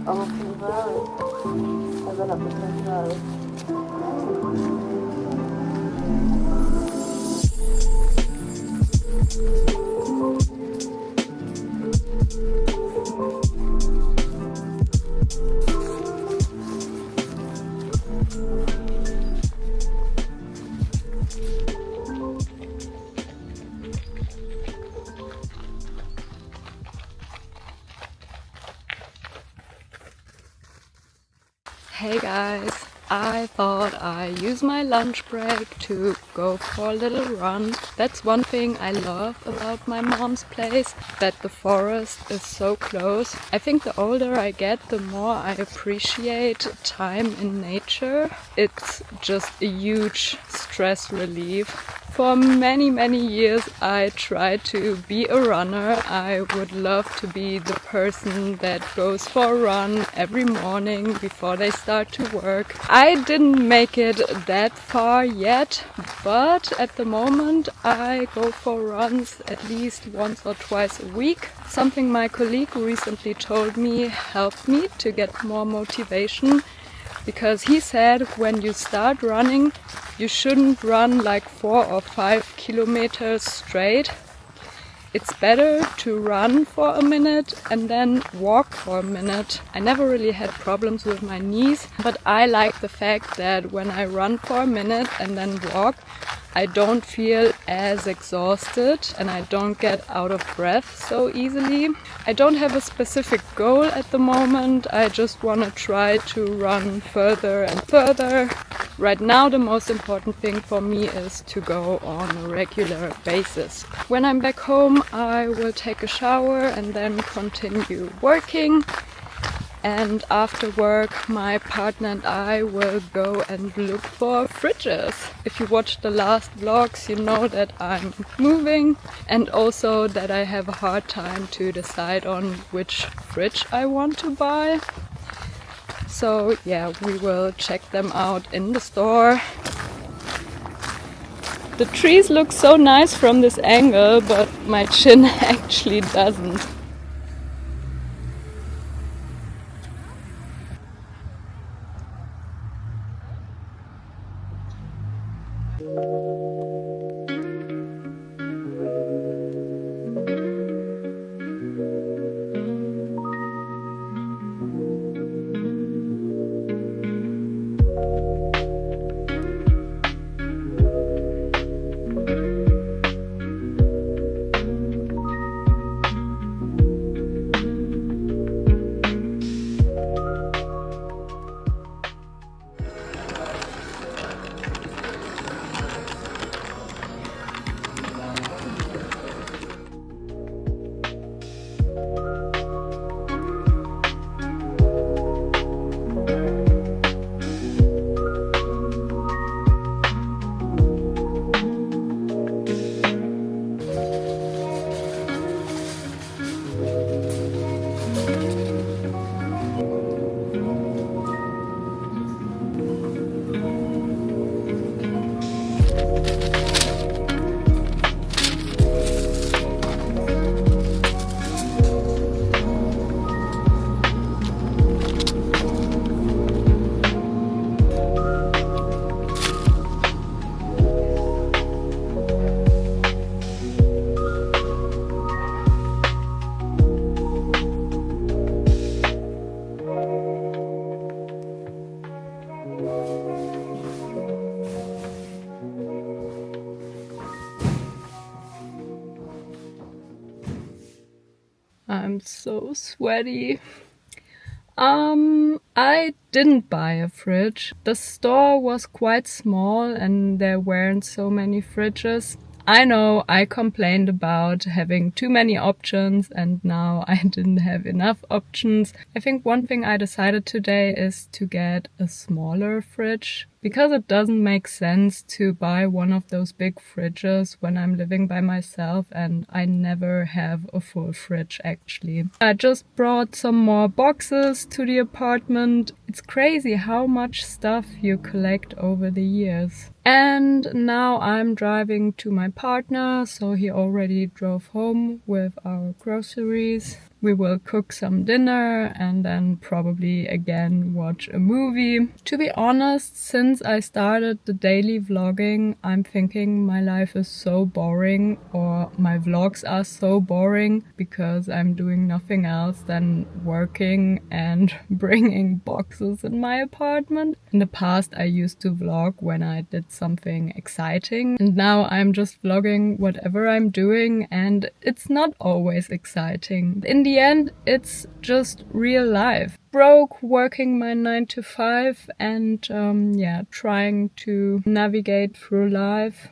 Aber auf jeden Fall. Also wenn er professionell ist. Hey guys, I thought I'd use my lunch break to go for a little run. That's one thing I love about my mom's place, that the forest is so close. I think the older I get, the more I appreciate time in nature. It's just a huge stress relief. For many years I tried to be a runner. I would love to be the person that goes for a run every morning before they start to work. I didn't make it that far yet, but at the moment I go for runs at least once or twice a week. Something my colleague recently told me helped me to get more motivation, because he said when you start running, you shouldn't run like 4 or 5 kilometers straight. It's better to run for a minute and then walk for a minute. I never really had problems with my knees, but I like the fact that when I run for a minute and then walk, I don't feel as exhausted and I don't get out of breath so easily. I don't have a specific goal at the moment. I just want to try to run further and further. Right now the most important thing for me is to go on a regular basis. When I'm back home, I will take a shower and then continue working. And after work, my partner and I will go and look for fridges. If you watched the last vlogs, you know that I'm moving and also that I have a hard time to decide on which fridge I want to buy. So yeah, we will check them out in the store. The trees look so nice from this angle, but my chin actually doesn't. I'm so sweaty. I didn't buy a fridge. The store was quite small and there weren't so many fridges. I know I complained about having too many options and now I didn't have enough options. I think one thing I decided today is to get a smaller fridge, because it doesn't make sense to buy one of those big fridges when I'm living by myself and I never have a full fridge actually. I just brought some more boxes to the apartment. It's crazy how much stuff you collect over the years. And now I'm driving to my partner, so he already drove home with our groceries. We will cook some dinner and then probably again watch a movie. To be honest, since I started the daily vlogging, I'm thinking my life is so boring, or my vlogs are so boring, because I'm doing nothing else than working and bringing boxes in my apartment. In the past, I used to vlog when I did something exciting, and now I'm just vlogging whatever I'm doing, and it's not always exciting. In the end, it's just real life. Broke, working my 9 to 5, and yeah, trying to navigate through life.